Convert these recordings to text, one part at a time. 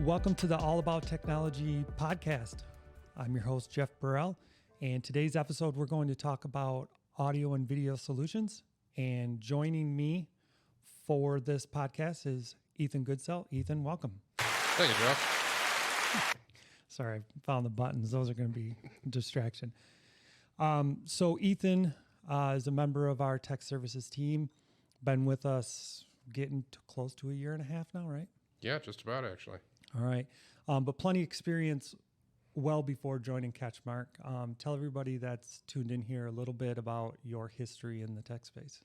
Welcome to the All About Technology podcast. I'm your host, Jeff Burel, and today's episode we're going to talk about audio and video solutions. And joining me for this podcast is Ethan Goodsell. Ethan, welcome. Thank you, Jeff. Sorry, I found the buttons. Those are going to be a distraction. So Ethan is a member of our tech services team. Been with us getting close to a year and a half now, right? Yeah, just about, actually. All right. But plenty of experience well before joining CatchMark. Tell everybody that's tuned in here a little bit about your history in the tech space.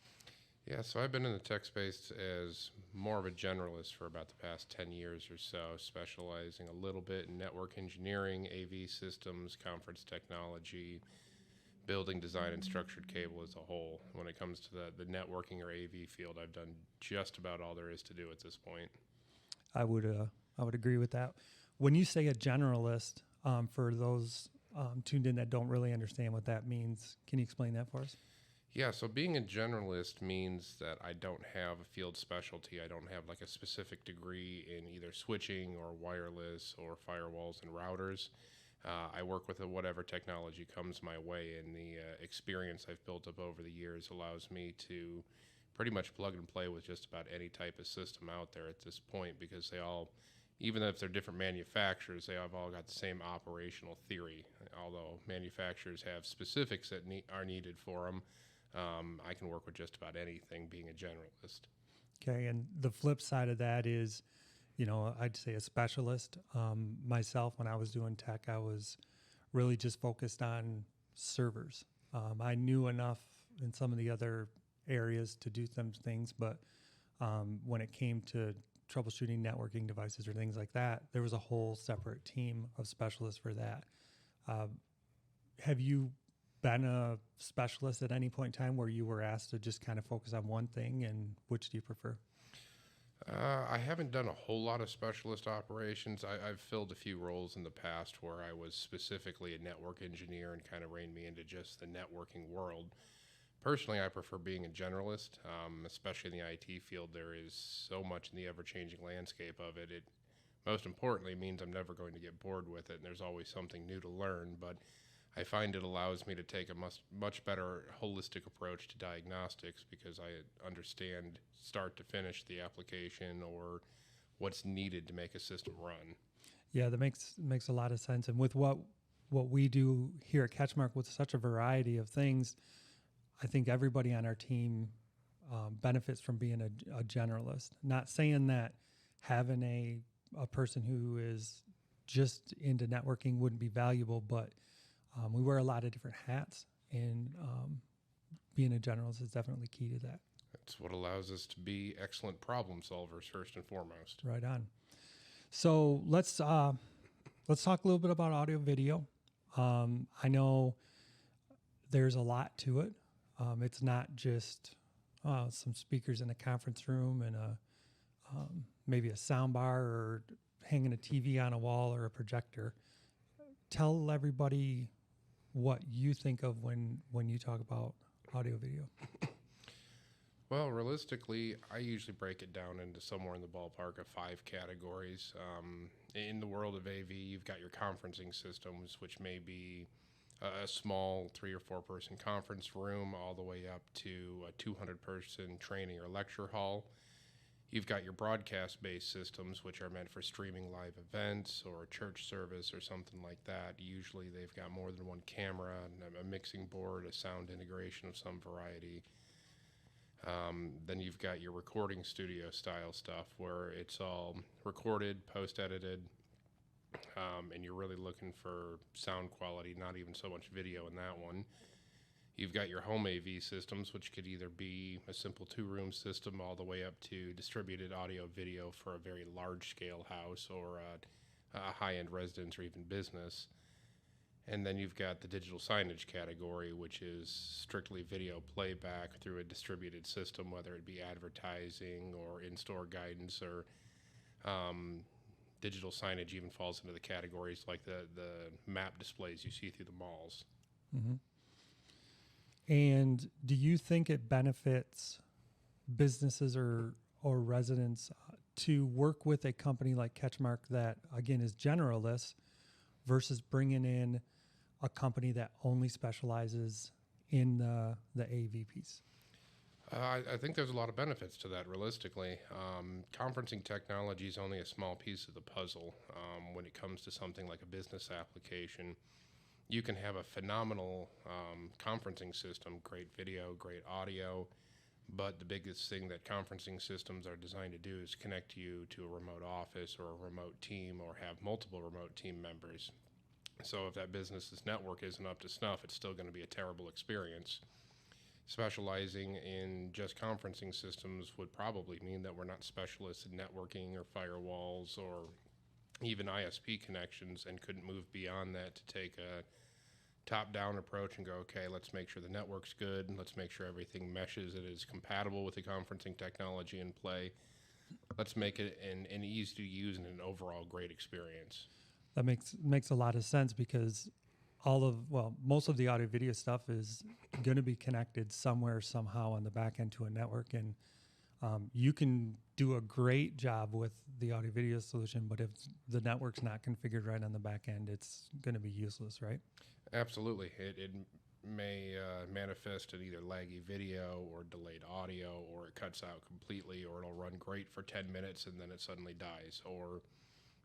Yeah, so I've been in the tech space as more of a generalist for about the past 10 years or so, specializing a little bit in network engineering, AV systems, conference technology, building design, and structured cable as a whole. When it comes to the networking or AV field, I've done just about all there is to do at this point. I would agree with that. When you say a generalist, for those tuned in that don't really understand what that means, can you explain that for us? Yeah, so being a generalist means that I don't have a field specialty. I don't have like a specific degree in either switching or wireless or firewalls and routers. I work with whatever technology comes my way, and the experience I've built up over the years allows me to pretty much plug and play with just about any type of system out there at this point, because they all, even if they're different manufacturers, they have all got the same operational theory. Although manufacturers have specifics that are needed for them, I can work with just about anything being a generalist. Okay, and the flip side of that is, I'd say a specialist. Myself, when I was doing tech, I was really just focused on servers. I knew enough in some of the other areas to do some things, but when it came to troubleshooting networking devices or things like that, there was a whole separate team of specialists for that. Have you been a specialist at any point in time where you were asked to just kind of focus on one thing, and which do you prefer? I haven't done a whole lot of specialist operations. I've filled a few roles in the past where I was specifically a network engineer and kind of reined me into just the networking world. Personally, I prefer being a generalist, especially in the IT field. There is so much in the ever-changing landscape of it. It most importantly means I'm never going to get bored with it, and there's always something new to learn. But I find it allows me to take a much better holistic approach to diagnostics, because I understand start to finish the application or what's needed to make a system run. Yeah, that makes a lot of sense. And with what we do here at CatchMark with such a variety of things, I think everybody on our team benefits from being a generalist. Not saying that having a person who is just into networking wouldn't be valuable, but we wear a lot of different hats, and being a generalist is definitely key to that. That's what allows us to be excellent problem solvers first and foremost. Right on. So let's talk a little bit about audio video. I know there's a lot to it. It's not just some speakers in a conference room and maybe a sound bar or hanging a TV on a wall or a projector. Tell everybody what you think of when you talk about audio video. Well, realistically, I usually break it down into somewhere in the ballpark of 5 categories. In the world of AV, you've got your conferencing systems, which may be a small 3 or 4 person conference room all the way up to a 200 person training or lecture hall. You've got your broadcast-based systems, which are meant for streaming live events or a church service or something like that. Usually they've got more than one camera, a mixing board, a sound integration of some variety. Then you've got your recording studio style stuff where it's all recorded, post-edited, and you're really looking for sound quality, not even so much video in that one. You've got your home AV systems, which could either be a simple 2-room system all the way up to distributed audio video for a very large-scale house or a high-end residence or even business. And then you've got the digital signage category, which is strictly video playback through a distributed system, whether it be advertising or in-store guidance or digital signage even falls into the categories like the map displays you see through the malls. Mm-hmm. And do you think it benefits businesses or residents to work with a company like CatchMark that, again, is generalist versus bringing in a company that only specializes in the AV piece? I think there's a lot of benefits to that, realistically. Conferencing technology is only a small piece of the puzzle. When it comes to something like a business application, you can have a phenomenal conferencing system, great video, great audio, but the biggest thing that conferencing systems are designed to do is connect you to a remote office or a remote team or have multiple remote team members. So if that business's network isn't up to snuff, it's still going to be a terrible experience. Specializing in just conferencing systems would probably mean that we're not specialists in networking or firewalls or even ISP connections, and couldn't move beyond that to take a top-down approach and go, okay, let's make sure the network's good, and let's make sure everything meshes and is compatible with the conferencing technology in play. Let's make it an easy to use and an overall great experience. That makes a lot of sense, because most of the audio video stuff is going to be connected somewhere, somehow on the back end to a network. And you can do a great job with the audio video solution, but if the network's not configured right on the back end, it's going to be useless, right? Absolutely. It may manifest in either laggy video or delayed audio, or it cuts out completely, or it'll run great for 10 minutes and then it suddenly dies. Or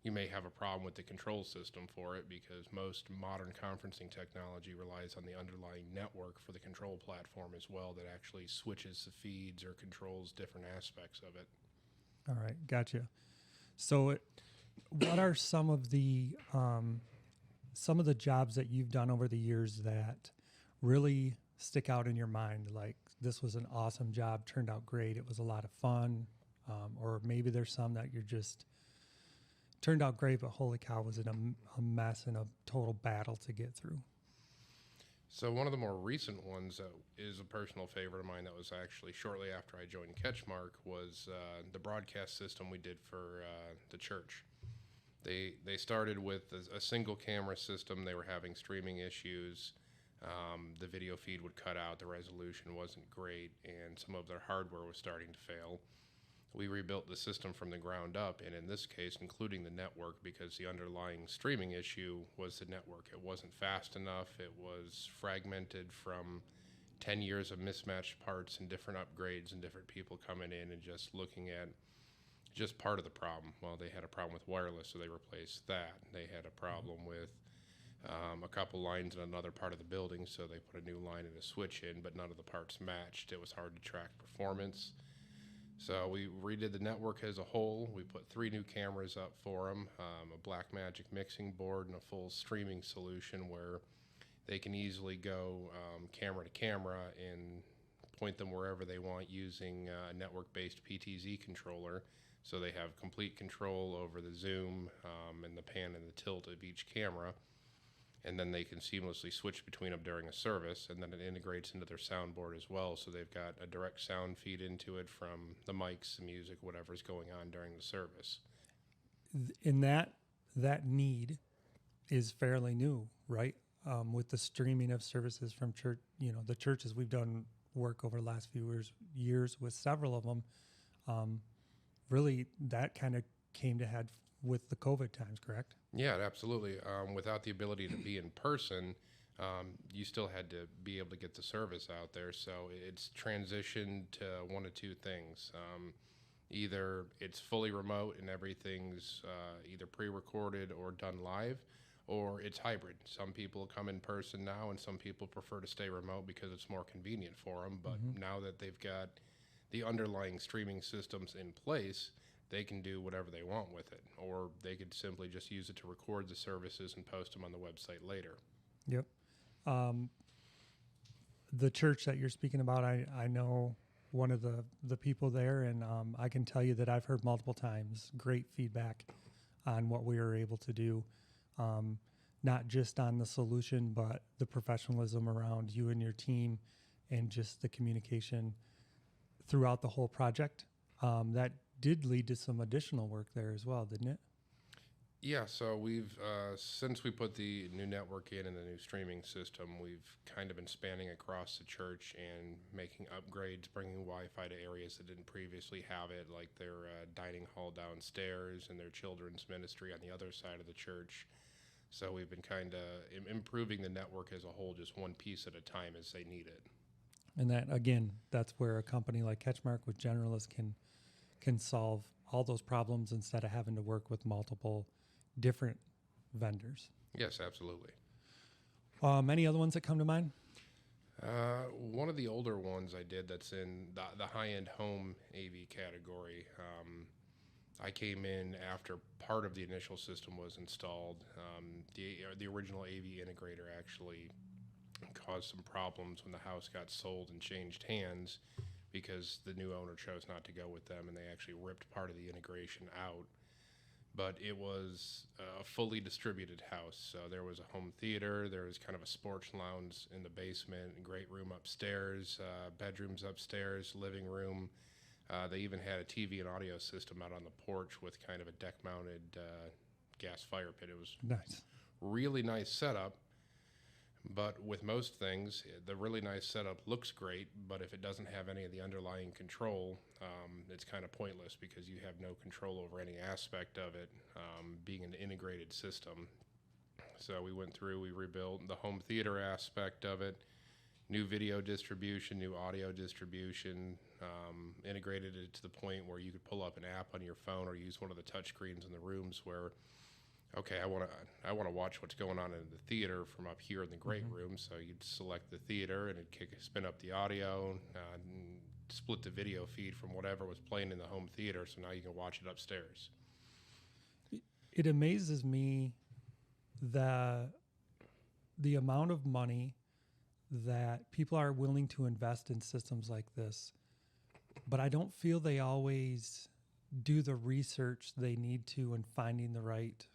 you may have a problem with the control system for it, because most modern conferencing technology relies on the underlying network for the control platform as well, that actually switches the feeds or controls different aspects of it. All right, gotcha. So what are some of the jobs that you've done over the years that really stick out in your mind? Like, this was an awesome job, turned out great, it was a lot of fun. Or maybe there's some that you're just turned out great, but holy cow, was it a mess and a total battle to get through? So one of the more recent ones that is a personal favorite of mine, that was actually shortly after I joined CatchMark, was the broadcast system we did for the church. They started with a single camera system. They were having streaming issues. The video feed would cut out, the resolution wasn't great, and some of their hardware was starting to fail. We rebuilt the system from the ground up, and in this case, including the network, because the underlying streaming issue was the network. It wasn't fast enough. It was fragmented from 10 years of mismatched parts and different upgrades and different people coming in and just looking at just part of the problem. Well, they had a problem with wireless, so they replaced that. They had a problem with a couple lines in another part of the building, so they put a new line and a switch in, but none of the parts matched. It was hard to track performance. So we redid the network as a whole. We put 3 new cameras up for them, a Blackmagic mixing board, and a full streaming solution where they can easily go camera to camera and point them wherever they want using a network-based PTZ controller. So they have complete control over the zoom and the pan and the tilt of each camera. And then they can seamlessly switch between them during a service, and then it integrates into their soundboard as well. So they've got a direct sound feed into it from the mics, the music, whatever's going on during the service. And that need is fairly new, right? With the streaming of services from church, the churches, we've done work over the last few years with several of them. Really, that kind of came to head with the COVID times, correct? Yeah, absolutely. Without the ability to be in person, you still had to be able to get the service out there. So it's transitioned to one of two things. Either it's fully remote and everything's either pre-recorded or done live, or it's hybrid. Some people come in person now, and some people prefer to stay remote because it's more convenient for them. But now that they've got the underlying streaming systems in place, they can do whatever they want with it, or they could simply just use it to record the services and post them on the website later. Yep. The church that you're speaking about, I know one of the people there, and I can tell you that I've heard multiple times great feedback on what we were able to do, not just on the solution, but the professionalism around you and your team, and just the communication throughout the whole project. That did lead to some additional work there as well, didn't it? Yeah, so we've since we put the new network in and the new streaming system, we've kind of been spanning across the church and making upgrades, bringing Wi-Fi to areas that didn't previously have it, like their dining hall downstairs and their children's ministry on the other side of the church. So we've been kind of improving the network as a whole, just one piece at a time as they need it. And that, again, that's where a company like CatchMark with Generalist can solve all those problems instead of having to work with multiple different vendors. Yes, absolutely. Any other ones that come to mind? One of the older ones I did that's in the high-end home AV category. I came in after part of the initial system was installed. The original AV integrator actually caused some problems when the house got sold and changed hands because the new owner chose not to go with them, and they actually ripped part of the integration out. But it was a fully distributed house. So there was a home theater, there was kind of a sports lounge in the basement, a great room upstairs, bedrooms upstairs, living room. They even had a TV and audio system out on the porch with kind of a deck-mounted gas fire pit. It was Nice. really nice setup. But with most things, the really nice setup looks great, but if it doesn't have any of the underlying control, it's kind of pointless because you have no control over any aspect of it, being an integrated system. So we went through, we rebuilt the home theater aspect of it, new video distribution, new audio distribution, integrated it to the point where you could pull up an app on your phone or use one of the touch screens in the rooms where, okay, I want to watch what's going on in the theater from up here in the great room. So you'd select the theater and it'd spin up the audio, and split the video feed from whatever was playing in the home theater. So now you can watch it upstairs. It amazes me the amount of money that people are willing to invest in systems like this, but I don't feel they always do the research they need to in finding the right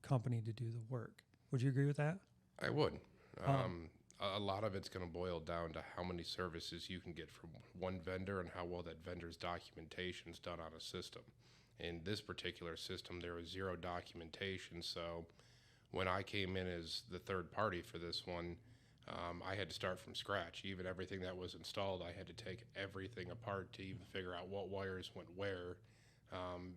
company to do the work. Would you agree with that? I would. A lot of it's going to boil down to how many services you can get from one vendor and how well that vendor's documentation is done on a system. In this particular system, there was zero documentation, so when I came in as the third party for this one, I had to start from scratch. Even everything that was installed, I had to take everything apart to even figure out what wires went where,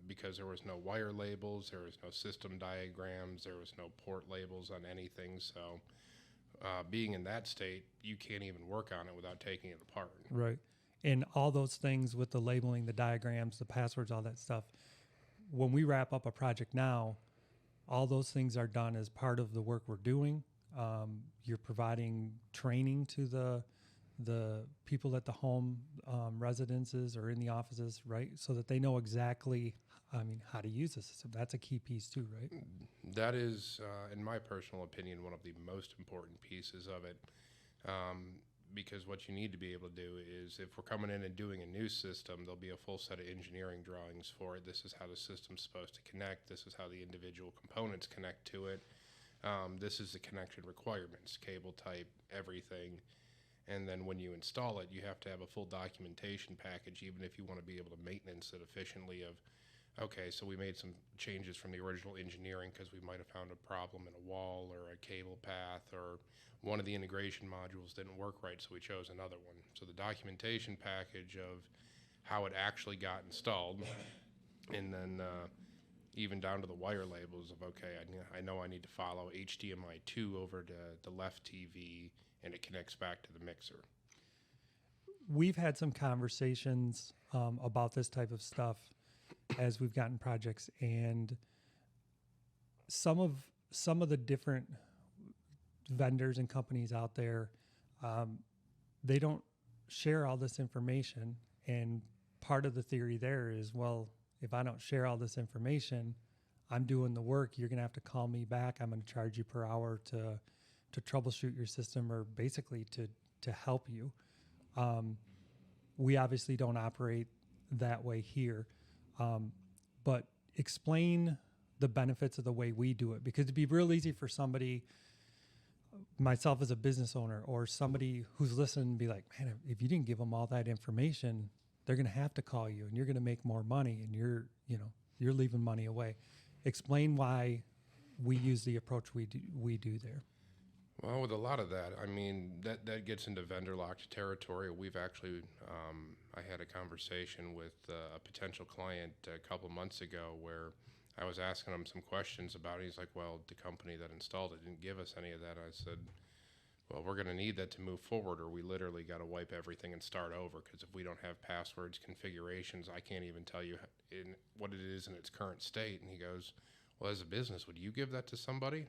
because there was no wire labels, there was no system diagrams, there was no port labels on anything. So being in that state, you can't even work on it without taking it apart. Right. And all those things with the labeling, the diagrams, the passwords, all that stuff, when we wrap up a project now, all those things are done as part of the work we're doing. You're providing training to the people at the home residences or in the offices, right? So that they know exactly, how to use the system. That's a key piece too, right? That is, in my personal opinion, one of the most important pieces of it. Because what you need to be able to do is, if we're coming in and doing a new system, there'll be a full set of engineering drawings for it. This is how the system's supposed to connect. This is how the individual components connect to it. This is the connection requirements, cable type, everything. And then when you install it, you have to have a full documentation package, even if you want to be able to maintenance it efficiently of, okay, so we made some changes from the original engineering because we might have found a problem in a wall or a cable path, or one of the integration modules didn't work right, so we chose another one. So the documentation package of how it actually got installed, and then even down to the wire labels of, okay, I know I need to follow HDMI 2 over to the left TV, and it connects back to the mixer. We've had some conversations about this type of stuff as we've gotten projects, and some of the different vendors and companies out there, they don't share all this information. And part of the theory there is, well, if I don't share all this information, I'm doing the work. You're going to have to call me back. I'm going to charge you per hour to troubleshoot your system, or basically to help you. We obviously don't operate that way here. But explain the benefits of the way we do it, because it'd be real easy for somebody, myself as a business owner, or somebody who's listening, be like, man, if you didn't give them all that information, they're going to have to call you, and you're going to make more money, and you're leaving money away. explain why we use the approach we do there. Well, with a lot of that, I mean, that gets into vendor locked territory. We've actually, I had a conversation with a potential client a couple months ago where I was asking him some questions about it. He's like, well, the company that installed it didn't give us any of that. I said, well, we're going to need that to move forward, or we literally got to wipe everything and start over, because if we don't have passwords, configurations, I can't even tell you what it is in its current state. And he goes, well, as a business, would you give that to somebody?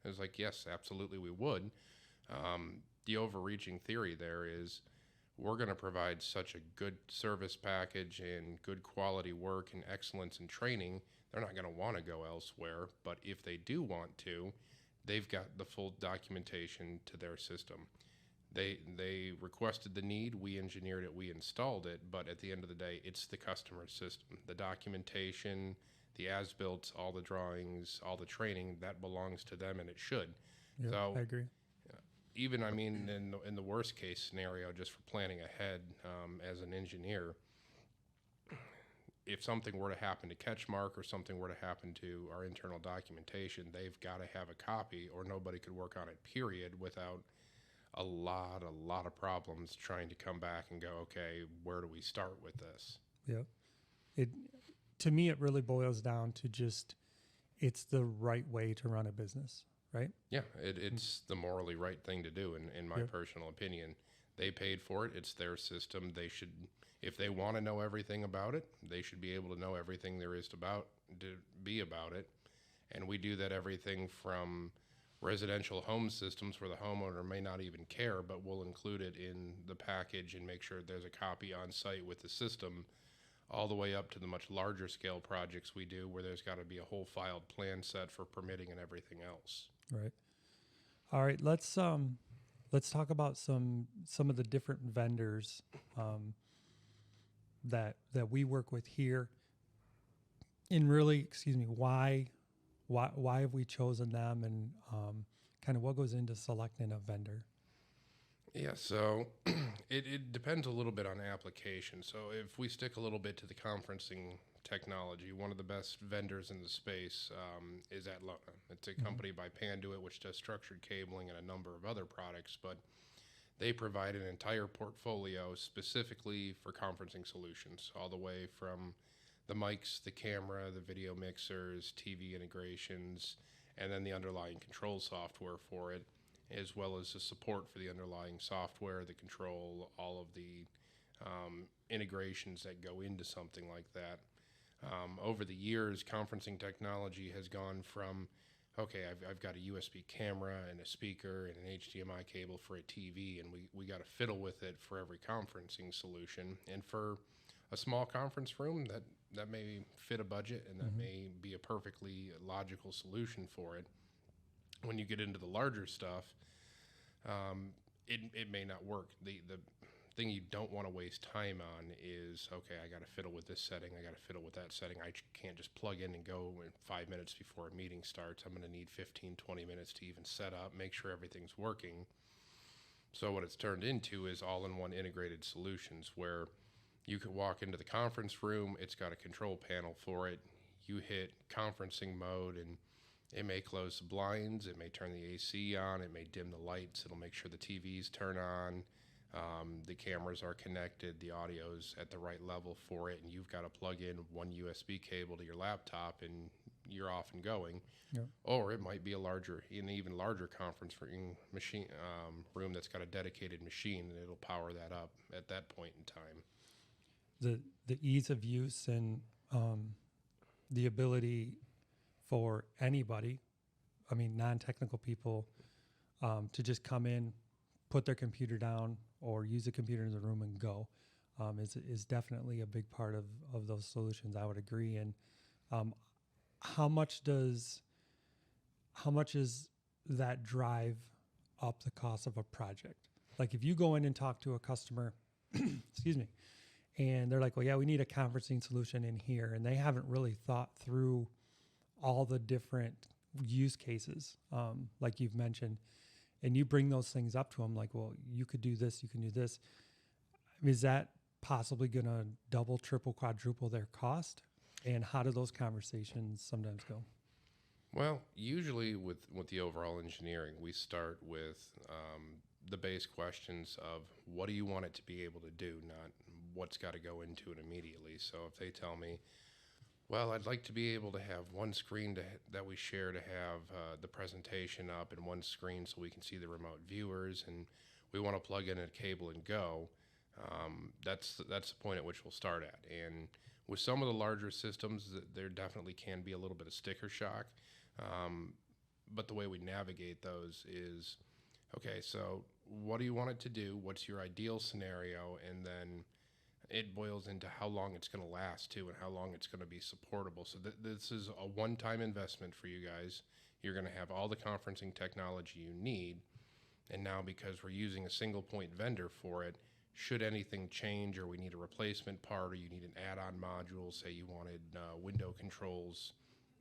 I was like, yes, absolutely we would. The overreaching theory there is we're going to provide such a good service package and good quality work and excellence in training, they're not going to want to go elsewhere. But if they do want to, they've got the full documentation to their system. They requested the need, we engineered it, we installed it, but at the end of the day, it's the customer's system. The documentation, the as-built, all the drawings, all the training, that belongs to them, and it should. Yeah, So I agree. even, I mean, in the worst case scenario, just for planning ahead as an engineer, if something were to happen to CatchMark or something were to happen to our internal documentation, they've got to have a copy, or nobody could work on it, period, without a lot of problems trying to come back and go, okay, where do we start with this? Yeah. To me, it really boils down to just, it's the right way to run a business, right? Yeah, it's the morally right thing to do, in my personal opinion. They paid for it. It's their system. They should, if they want to know everything about it, they should be able to know everything there is to be about it. And we do that everything from residential home systems where the homeowner may not even care, but we'll include it in the package and make sure there's a copy on site with the system, all the way up to the much larger scale projects we do where there's got to be a whole filed plan set for permitting and everything else. Right. All right. Let's talk about some of the different vendors that we work with here, and really, why have we chosen them, and kind of what goes into selecting a vendor? Yeah, so it depends a little bit on application. So if we stick a little bit to the conferencing technology, one of the best vendors in the space is Atlona. It's a company by Panduit, which does structured cabling and a number of other products, but they provide an entire portfolio specifically for conferencing solutions, all the way from the mics, the camera, the video mixers, TV integrations, and then the underlying control software for it, as well as the support for the underlying software, the control, all of the integrations that go into something like that. Over the years, conferencing technology has gone from, okay, I've got a USB camera and a speaker and an HDMI cable for a TV, and we got to fiddle with it for every conferencing solution. And for a small conference room, that may fit a budget, and that may be a perfectly logical solution for it. When you get into the larger stuff, it may not work. The thing you don't want to waste time on is, okay, I got to fiddle with this setting, I got to fiddle with that setting. I can't just plug in and go in 5 minutes before a meeting starts. I'm going to need 15, 20 minutes to even set up, make sure everything's working. So what it's turned into is all-in-one integrated solutions where you could walk into the conference room, it's got a control panel for it. You hit conferencing mode, and it may close the blinds, it may turn the AC on, it may dim the lights, it'll make sure the TVs turn on, the cameras are connected, the audio's at the right level for it, and you've got to plug in one USB cable to your laptop, and you're off and going. Yeah. Or it might be an even larger conference room machine room that's got a dedicated machine, and it'll power that up at that point in time. The ease of use and the ability for anybody, I mean, non-technical people, to just come in, put their computer down, or use a computer in the room and go, is definitely a big part of those solutions. I would agree. And how much is that drive up the cost of a project? Like if you go in and talk to a customer, excuse me, and they're like, well, yeah, we need a conferencing solution in here, and they haven't really thought through all the different use cases, like you've mentioned, and you bring those things up to them, like, well, you could do this, you can do this. Is that possibly going to double, triple, quadruple their cost? And how do those conversations sometimes go? Well, usually with the overall engineering, we start with the base questions of what do you want it to be able to do, not what's got to go into it immediately. So if they tell me, well, I'd like to be able to have one screen that we share to have the presentation up, and one screen so we can see the remote viewers, and we want to plug in a cable and go, that's the point at which we'll start at. And with some of the larger systems, there definitely can be a little bit of sticker shock. But the way we navigate those is, okay, so what do you want it to do? What's your ideal scenario? And then it boils into how long it's going to last too, and how long it's going to be supportable. So this is a one-time investment for you guys. You're going to have all the conferencing technology you need. And now, because we're using a single point vendor for it, should anything change, or we need a replacement part, or you need an add-on module, say you wanted window controls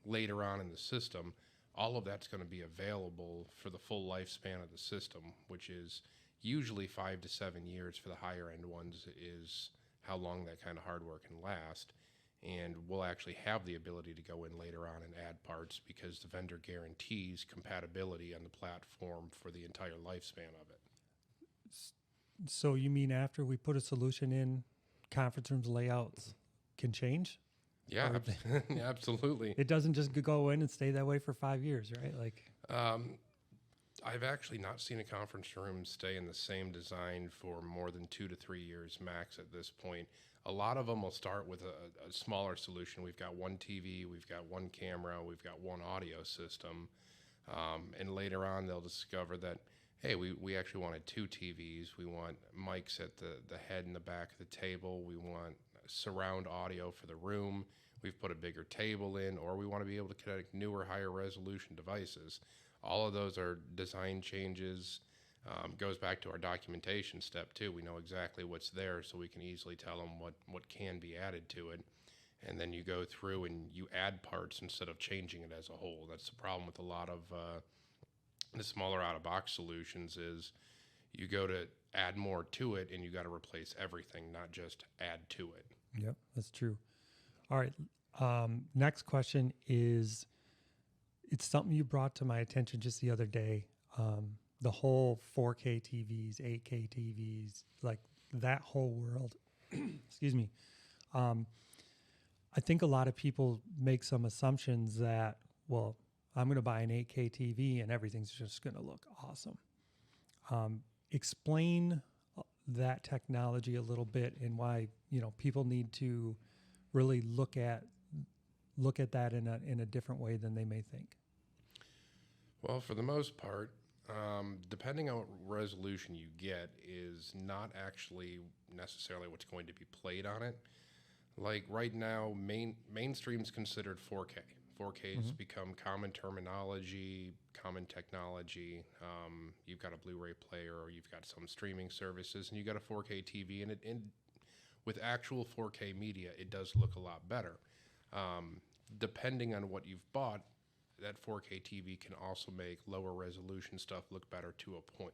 later on in the system, all of that's going to be available for the full lifespan of the system, which is usually 5 to 7 years for the higher end ones, is how long that kind of hardware can last. And we'll actually have the ability to go in later on and add parts because the vendor guarantees compatibility on the platform for the entire lifespan of it. So you mean after we put a solution in, conference rooms layouts can change? Yeah, absolutely. It doesn't just go in and stay that way for 5 years, right? Like, I've actually not seen a conference room stay in the same design for more than 2 to 3 years max at this point. A lot of them will start with a smaller solution. We've got one TV, we've got one camera, we've got one audio system. And later on, they'll discover that, hey, we actually wanted 2 TVs. We want mics at the head and the back of the table. We want surround audio for the room. We've put a bigger table in, or we want to be able to connect newer, higher resolution devices. All of those are design changes. Goes back to our documentation step too. We know exactly what's there, so we can easily tell them what can be added to it. And then you go through and you add parts instead of changing it as a whole. That's the problem with a lot of the smaller out-of-box solutions is you go to add more to it and you got to replace everything, not just add to it. Yep, that's true. All right. Next question is, it's something you brought to my attention just the other day. The whole 4K TVs, 8K TVs, like that whole world. Excuse me. I think a lot of people make some assumptions that, well, I'm going to buy an 8K TV and everything's just going to look awesome. Explain that technology a little bit and why, people need to really look at that in a different way than they may think. Well, for the most part, depending on what resolution you get is not actually necessarily what's going to be played on it. Like right now, mainstream's considered 4K. 4K has become common terminology, common technology. You've got a Blu-ray player, or you've got some streaming services, and you've got a 4K TV, and with actual 4K media, it does look a lot better. Depending on what you've bought, that 4K TV can also make lower resolution stuff look better to a point.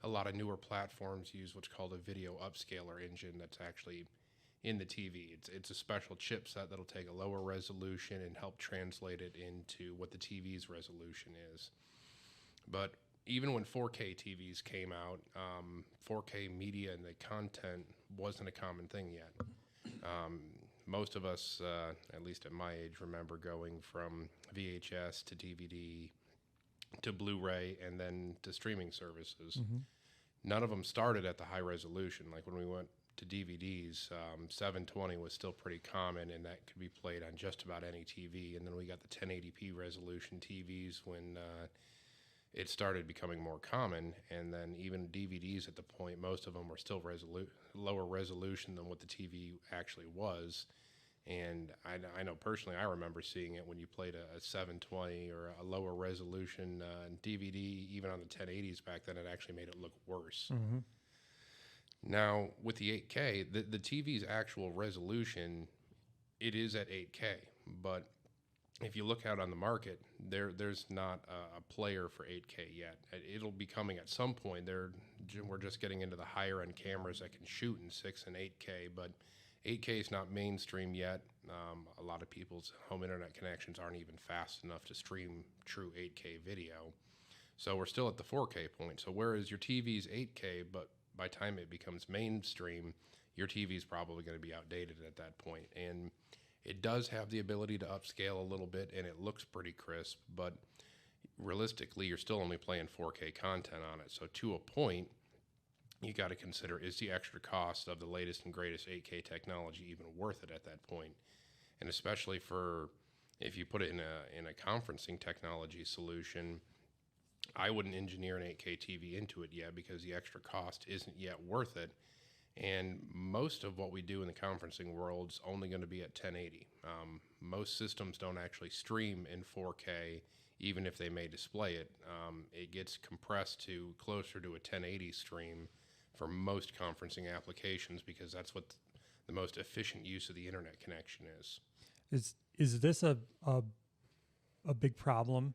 A lot of newer platforms use what's called a video upscaler engine that's actually in the TV. It's a special chipset that'll take a lower resolution and help translate it into what the TV's resolution is. But even when 4K TVs came out, 4K media and the content wasn't a common thing yet. Most of us, at least at my age, remember going from VHS to DVD to Blu-ray and then to streaming services. None of them started at the high resolution. Like when we went to DVDs, 720 was still pretty common, and that could be played on just about any TV. And then we got the 1080p resolution TVs when it started becoming more common. And then even DVDs at the point, most of them were still lower resolution than what the TV actually was. And I know personally, I remember seeing it when you played a 720 or a lower resolution DVD, even on the 1080s back then, it actually made it look worse. Now, with the 8K, the TV's actual resolution, it is at 8K. But if you look out on the market, there's not a player for 8K yet. It'll be coming at some point. We're just getting into the higher end cameras that can shoot in 6 and 8K, but 8K is not mainstream yet. A lot of people's home internet connections aren't even fast enough to stream true 8K video. So we're still at the 4K point. So whereas your TV's 8K, but by the time it becomes mainstream, your TV is probably going to be outdated at that point. And it does have the ability to upscale a little bit, and it looks pretty crisp, but realistically, you're still only playing 4K content on it. So to a point, you got to consider, is the extra cost of the latest and greatest 8K technology even worth it at that point? And especially for, if you put it in a conferencing technology solution, I wouldn't engineer an 8K TV into it yet because the extra cost isn't yet worth it. And most of what we do in the conferencing world is only going to be at 1080. Most systems don't actually stream in 4K, even if they may display it. It gets compressed to closer to a 1080 stream for most conferencing applications because that's what the most efficient use of the internet connection is. Is this a big problem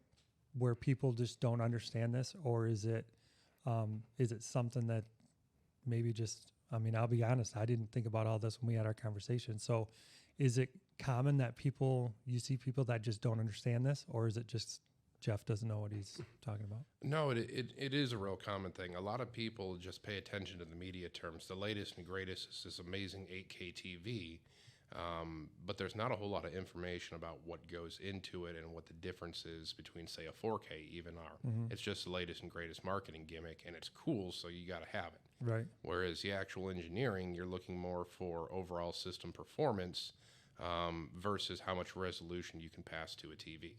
where people just don't understand this, or is it something that maybe just, I mean, I'll be honest, I didn't think about all this when we had our conversation. So is it common that you see people that just don't understand this, or is it just Jeff doesn't know what he's talking about? No, it is a real common thing. A lot of people just pay attention to the media terms. The latest and greatest is this amazing 8K TV, but there's not a whole lot of information about what goes into it and what the difference is between, say, a 4K even are. Mm-hmm. It's just the latest and greatest marketing gimmick, and it's cool, so you got to have it. Right. Whereas the actual engineering, you're looking more for overall system performance versus how much resolution you can pass to a TV.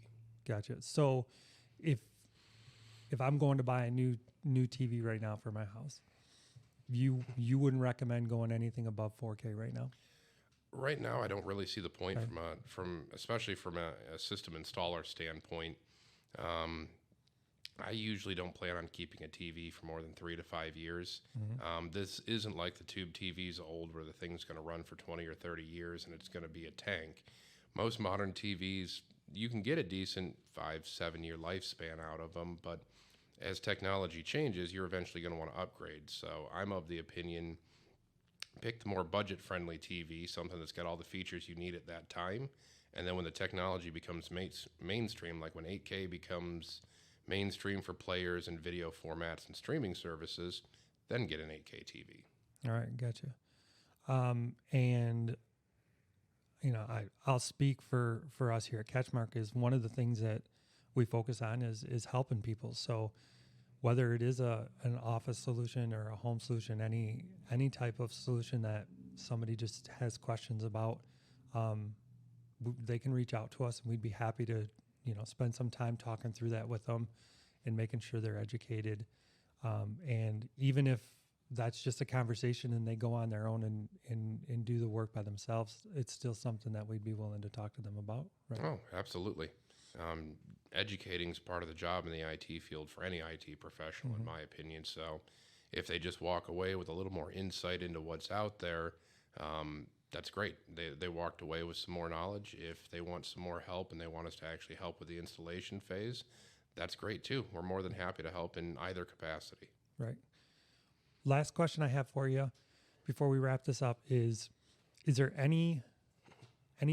Gotcha. So if I'm going to buy a new TV right now for my house, you wouldn't recommend going anything above 4K right now? Right now, I don't really see the point especially from a system installer standpoint. I usually don't plan on keeping a TV for more than 3 to 5 years. Mm-hmm. This isn't like the tube TVs old where the thing's going to run for 20 or 30 years and it's going to be a tank. Most modern TVs, you can get a decent 5-7 year lifespan out of them, but as technology changes, you're eventually going to want to upgrade. So I'm of the opinion, pick the more budget-friendly TV, something that's got all the features you need at that time. And then when the technology becomes mainstream, like when 8K becomes mainstream for players and video formats and streaming services, then get an 8K TV. All right, gotcha. And you know, I'll speak for us here at CatchMark. Is one of the things that we focus on is helping people. So whether it is an office solution or a home solution, any type of solution that somebody just has questions about, they can reach out to us, and we'd be happy to, you know, spend some time talking through that with them and making sure they're educated. And even if that's just a conversation and they go on their own and do the work by themselves, it's still something that we'd be willing to talk to them about. Right? Oh, absolutely. Educating is part of the job in the IT field for any IT professional, mm-hmm. in my opinion. So if they just walk away with a little more insight into what's out there, that's great. They walked away with some more knowledge. If they want some more help and they want us to actually help with the installation phase, that's great too. We're more than happy to help in either capacity. Right. Last question I have for you before we wrap this up is there any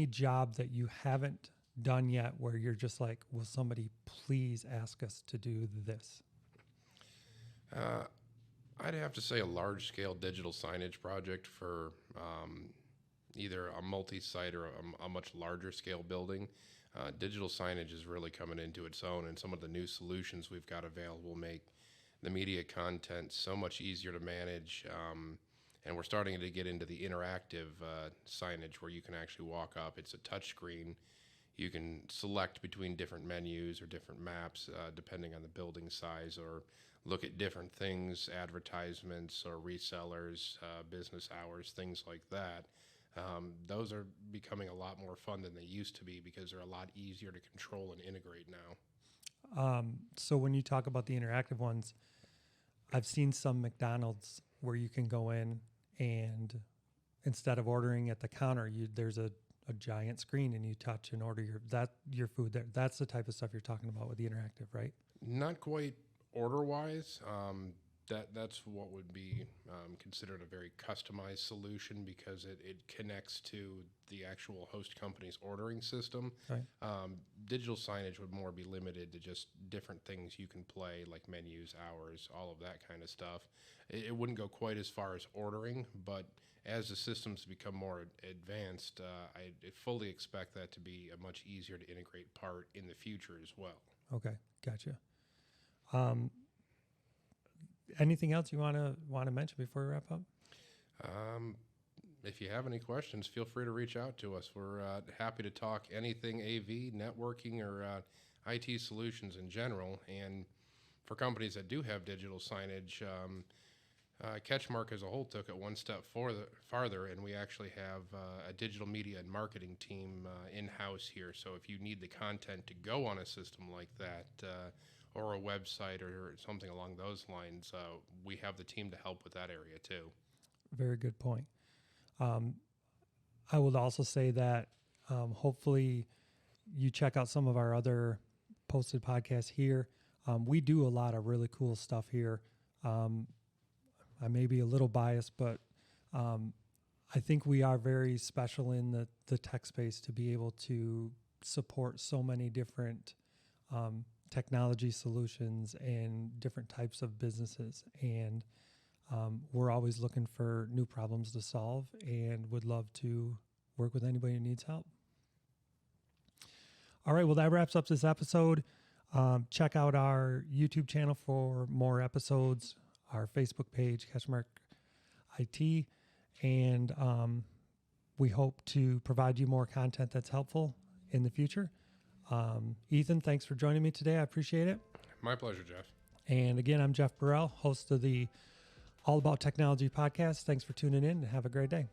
job that you haven't done yet where you're just like, will somebody please ask us to do this? I'd have to say a large-scale digital signage project for either a multi-site or a much larger scale building. Digital signage is really coming into its own, and some of the new solutions we've got available make the media content so much easier to manage. And we're starting to get into the interactive signage where you can actually walk up. It's a touch screen. You can select between different menus or different maps depending on the building size, or look at different things, advertisements or resellers, business hours, things like that. Those are becoming a lot more fun than they used to be because they're a lot easier to control and integrate now. So when you talk about the interactive ones, I've seen some McDonald's where you can go in and instead of ordering at the counter, there's a giant screen and you touch and order your food there. That's the type of stuff you're talking about with the interactive, right? Not quite order-wise. That's what would be considered a very customized solution, because it connects to the actual host company's ordering system. Right. Digital signage would more be limited to just different things you can play, like menus, hours, all of that kind of stuff. It wouldn't go quite as far as ordering, but as the systems become more advanced, I fully expect that to be a much easier to integrate part in the future as well. Okay, gotcha. Anything else you want to mention before we wrap up? If you have any questions, feel free to reach out to us. We're happy to talk anything AV, networking, or IT solutions in general. And for companies that do have digital signage, CatchMark as a whole took it one step farther, and we actually have a digital media and marketing team in-house here. So if you need the content to go on a system like that, or a website or something along those lines, we have the team to help with that area too. Very good point. I would also say that hopefully you check out some of our other posted podcasts here. We do a lot of really cool stuff here. I may be a little biased, but I think we are very special in the tech space to be able to support so many different technology solutions and different types of businesses. And we're always looking for new problems to solve and would love to work with anybody who needs help. All right, well, that wraps up this episode. Check out our YouTube channel for more episodes, our Facebook page, CatchMark IT, and we hope to provide you more content that's helpful in the future. Ethan, thanks for joining me today. I appreciate it. My pleasure, Jeff. And again, I'm Jeff Burel, host of the All About Technology podcast. Thanks for tuning in and have a great day.